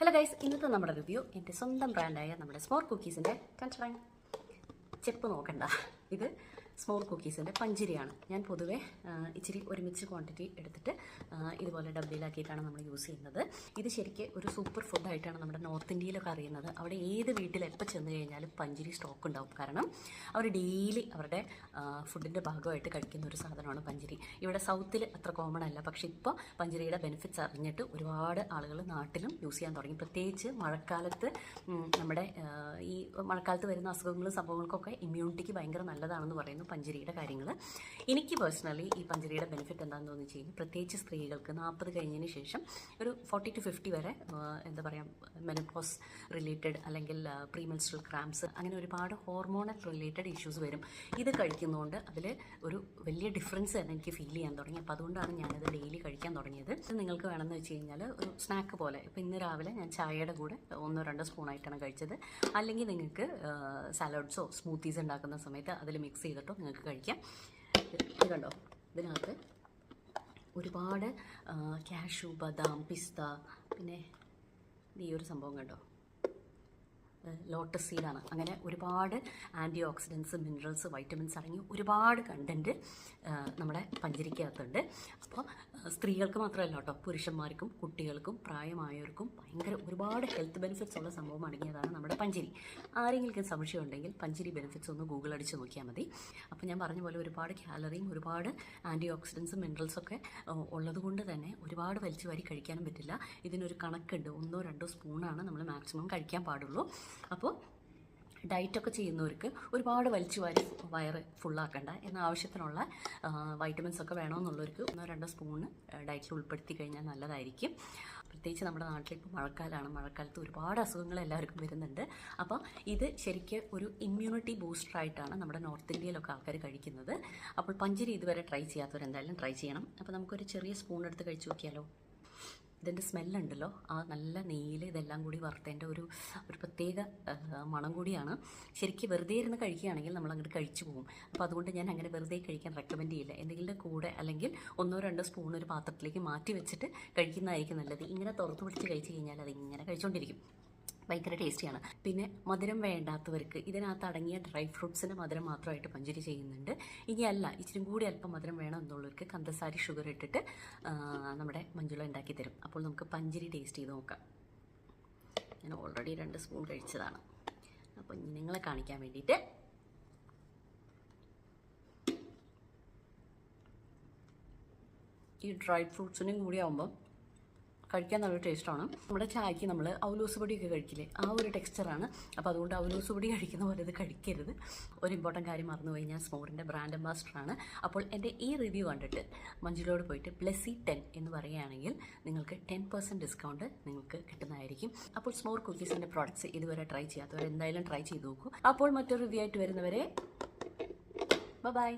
Hello guys, ഇന്നത്തെ നമ്മുടെ review എൻ്റെ സ്വന്തം ബ്രാൻഡായ നമ്മുടെ സ്മോർ കുക്കീസിൻ്റെ ചെപ്പ് നോക്കണ്ട. ഇത് സ്മോർ കുക്കീസിൻ്റെ പഞ്ചിരിയാണ്. ഞാൻ പൊതുവേ ഇച്ചിരി ഒരുമിച്ച് ക്വാണ്ടിറ്റി എടുത്തിട്ട് ഇതുപോലെ ഡബ്ബയിലാക്കിയിട്ടാണ് നമ്മൾ യൂസ് ചെയ്യുന്നത്. ഇത് ശരിക്കും ഒരു സൂപ്പർ ഫുഡായിട്ടാണ് നമ്മുടെ നോർത്ത് ഇന്ത്യയിലൊക്കെ അറിയുന്നത്. അവിടെ ഏത് വീട്ടിൽ എപ്പോൾ ചെന്ന് കഴിഞ്ഞാലും പഞ്ചിരി സ്റ്റോക്ക് ഉണ്ടാവും. കാരണം അവർ ഡെയിലി അവരുടെ ഫുഡിൻ്റെ ഭാഗമായിട്ട് കഴിക്കുന്ന ഒരു സാധനമാണ് പഞ്ചിരി. ഇവിടെ സൗത്തിൽ അത്ര കോമൺ അല്ല, പക്ഷേ ഇപ്പോൾ പഞ്ചിരിയുടെ ബെനിഫിറ്റ്സ് അറിഞ്ഞിട്ട് ഒരുപാട് ആളുകൾ നാട്ടിലും യൂസ് ചെയ്യാൻ തുടങ്ങി. പ്രത്യേകിച്ച് മഴക്കാലത്ത് നമ്മുടെ ഈ മഴക്കാലത്ത് വരുന്ന അസുഖങ്ങളും സംഭവങ്ങൾക്കൊക്കെ ഇമ്മ്യൂണിറ്റിക്ക് ഭയങ്കര നല്ലതാണെന്ന് പറയുന്നു പഞ്ചരിയുടെ കാര്യങ്ങൾ. എനിക്ക് പേഴ്സണലി ഈ പഞ്ചരിയുടെ ബെനിഫിറ്റ് എന്താണെന്ന് വെച്ച് കഴിഞ്ഞാൽ, പ്രത്യേകിച്ച് സ്ത്രീകൾക്ക് 40 കഴിഞ്ഞതിന് ശേഷം ഒരു 40 to 50 വരെ എന്താ പറയുക, മെനോപോസ് റിലേറ്റഡ് അല്ലെങ്കിൽ പ്രീമെൻസ്ട്രൽ ക്രാംസ്, അങ്ങനെ ഒരുപാട് ഹോർമോണൽ റിലേറ്റഡ് ഇഷ്യൂസ് വരും. ഇത് കഴിക്കുന്നതുകൊണ്ട് അതിൽ ഒരു വലിയ ഡിഫറൻസ് തന്നെ എനിക്ക് ഫീൽ ചെയ്യാൻ തുടങ്ങി. അപ്പോൾ അതുകൊണ്ടാണ് ഞാനത് ഡെയിലി കഴിക്കാൻ തുടങ്ങിയത്. ഇത് നിങ്ങൾക്ക് വേണമെന്ന് വെച്ച് കഴിഞ്ഞാൽ ഒരു സ്നാക്ക് പോലെ. ഇപ്പോൾ ഇന്ന് രാവിലെ ഞാൻ ചായയുടെ കൂടെ 1-2 സ്പൂണായിട്ടാണ് കഴിച്ചത്. അല്ലെങ്കിൽ നിങ്ങൾക്ക് സാലഡ്സോ സ്മൂത്തീസ് ഉണ്ടാക്കുന്ന സമയത്ത് അതിൽ മിക്സ് ചെയ്തിട്ടോ നിങ്ങൾക്ക് കഴിക്കാം. ഇത് കണ്ടോ, ഇതിനകത്ത് ഒരുപാട് കാഷ്യൂ, ബദാം, പിസ്ത, പിന്നെ ഈ ഒരു സംഭവം കണ്ടോ, ലോട്ടസ് സീഡാണ്. അങ്ങനെ ഒരുപാട് ആൻറ്റി ഓക്സിഡൻസ്, മിനറൽസ്, വൈറ്റമിൻസ് അടങ്ങി ഒരുപാട് കണ്ടൻറ്റ് നമ്മുടെ പഞ്ചരിക്കകത്തുണ്ട്. അപ്പോൾ സ്ത്രീകൾക്ക് മാത്രമല്ല കേട്ടോ, പുരുഷന്മാർക്കും കുട്ടികൾക്കും പ്രായമായവർക്കും ഭയങ്കര ഒരുപാട് ഹെൽത്ത് ബെനിഫിറ്റ്സ് ഉള്ള സംഭവം അടങ്ങിയതാണ് നമ്മുടെ പഞ്ചിരി. ആരെങ്കിലും സംശയം ഉണ്ടെങ്കിൽ പഞ്ചിരി ബെനിഫിറ്റ്സ് ഒന്ന് ഗൂഗിൾ അടിച്ച് നോക്കിയാൽ മതി. അപ്പോൾ ഞാൻ പറഞ്ഞ പോലെ ഒരുപാട് കാലറിയും ഒരുപാട് ആൻറ്റി ഓക്സിഡൻസും മിനറൽസൊക്കെ ഉള്ളതുകൊണ്ട് തന്നെ ഒരുപാട് വലിച്ചു വാരി കഴിക്കാനും പറ്റില്ല. ഇതിനൊരു കണക്കുണ്ട്. 1-2 സ്പൂണാണ് നമ്മൾ മാക്സിമം കഴിക്കാൻ പാടുള്ളൂ. അപ്പോൾ ഡയറ്റൊക്കെ ചെയ്യുന്നവർക്ക് ഒരുപാട് വലിച്ചു വാരി വയറ് ഫുള്ളാക്കണ്ട, എന്ന ആവശ്യത്തിനുള്ള വൈറ്റമിൻസ് ഒക്കെ വേണമെന്നുള്ളവർക്ക് 1-2 സ്പൂണ് ഡയറ്റിൽ ഉൾപ്പെടുത്തി കഴിഞ്ഞാൽ നല്ലതായിരിക്കും. പ്രത്യേകിച്ച് നമ്മുടെ നാട്ടിൽ ഇപ്പോൾ മഴക്കാലമാണ്. മഴക്കാലത്ത് ഒരുപാട് അസുഖങ്ങൾ എല്ലാവർക്കും വരുന്നുണ്ട്. അപ്പോൾ ഇത് ശരിക്കും ഒരു ഇമ്മ്യൂണിറ്റി ബൂസ്റ്ററായിട്ടാണ് നമ്മുടെ നോർത്ത് ഇന്ത്യയിലൊക്കെ ആൾക്കാർ കഴിക്കുന്നത്. അപ്പോൾ പഞ്ചിരി ഇതുവരെ ട്രൈ ചെയ്യാത്തവരെന്തായാലും ട്രൈ ചെയ്യണം. അപ്പോൾ നമുക്കൊരു ചെറിയ സ്പൂൺ എടുത്ത് കഴിച്ച് നോക്കിയാലോ. ഇതിൻ്റെ സ്മെല്ലുണ്ടല്ലോ, ആ നല്ല നെയ്യിൽ ഇതെല്ലാം കൂടി വറുത്തതിൻ്റെ ഒരു പ്രത്യേക മണം കൂടിയാണ്. ശരിക്കും വെറുതെ ഇരുന്ന് കഴിക്കുകയാണെങ്കിൽ നമ്മൾ അങ്ങോട്ട് കഴിച്ചു പോകും. അപ്പോൾ അതുകൊണ്ട് ഞാൻ അങ്ങനെ വെറുതെ കഴിക്കാൻ റെക്കമെൻഡ് ചെയ്യില്ല. എന്തെങ്കിലും കൂടെ അല്ലെങ്കിൽ 1-2 സ്പൂൺ ഒരു പാത്രത്തിലേക്ക് മാറ്റി വെച്ചിട്ട് കഴിക്കുന്നതായിരിക്കും നല്ലത്. ഇങ്ങനെ തുറത്ത് പിടിച്ച് കഴിച്ച് കഴിഞ്ഞാൽ അതിങ്ങനെ കഴിച്ചുകൊണ്ടിരിക്കും. ഭയങ്കര ടേസ്റ്റിയാണ്. പിന്നെ മധുരം വേണ്ടാത്തവർക്ക് ഇതിനകത്ത് അടങ്ങിയ ഡ്രൈ ഫ്രൂട്ട്സിൻ്റെ മധുരം മാത്രമായിട്ട് പഞ്ചിരി ചെയ്യുന്നുണ്ട്. ഇനി അല്ല, ഇച്ചിരി കൂടി അല്പം മധുരം വേണം എന്നുള്ളവർക്ക് കന്തസാരി ഷുഗർ ഇട്ടിട്ട് നമ്മുടെ മഞ്ജുള ഉണ്ടാക്കി തരും. അപ്പോൾ നമുക്ക് പഞ്ചിരി ടേസ്റ്റ് ചെയ്ത് നോക്കാം. ഞാൻ ഓൾറെഡി 2 സ്പൂൺ കഴിച്ചതാണ്. അപ്പോൾ നിങ്ങളെ കാണിക്കാൻ വേണ്ടിയിട്ട് ഈ ഡ്രൈ ഫ്രൂട്ട്സിനും കൂടി ആകുമ്പോൾ കഴിക്കാൻ നല്ലൊരു ടേസ്റ്റാണ്. നമ്മുടെ ചായക്ക് നമ്മൾ അവലൂസ് പൊടിയൊക്കെ കഴിക്കില്ലേ, ആ ഒരു ടെക്സ്ചറാണ്. അപ്പോൾ അതുകൊണ്ട് അവലൂസ് പൊടി കഴിക്കുന്ന പോലെ ഇത് കഴിക്കരുത്. ഒരു ഇമ്പോർട്ടൻറ്റ് കാര്യം മറന്നുപോയി, ഞാൻ സ്മോറിൻ്റെ ബ്രാൻഡ് അംബാസിഡറാണ്. അപ്പോൾ എൻ്റെ ഈ റിവ്യൂ കണ്ടിട്ട് മഞ്ജുലോട് പോയിട്ട് ബ്ലെസ്സി 10 എന്ന് പറയുകയാണെങ്കിൽ നിങ്ങൾക്ക് 10% ഡിസ്കൗണ്ട് നിങ്ങൾക്ക് കിട്ടുന്നതായിരിക്കും. അപ്പോൾ സ്മോർ കുക്കീസിൻ്റെ പ്രോഡക്റ്റ്സ് ഇതുവരെ ട്രൈ ചെയ്യാത്തവർ എന്തായാലും ട്രൈ ചെയ്ത് നോക്കൂ. അപ്പോൾ മറ്റൊരു റിവ്യൂ ആയിട്ട് വരുന്നവരെ ബൈ.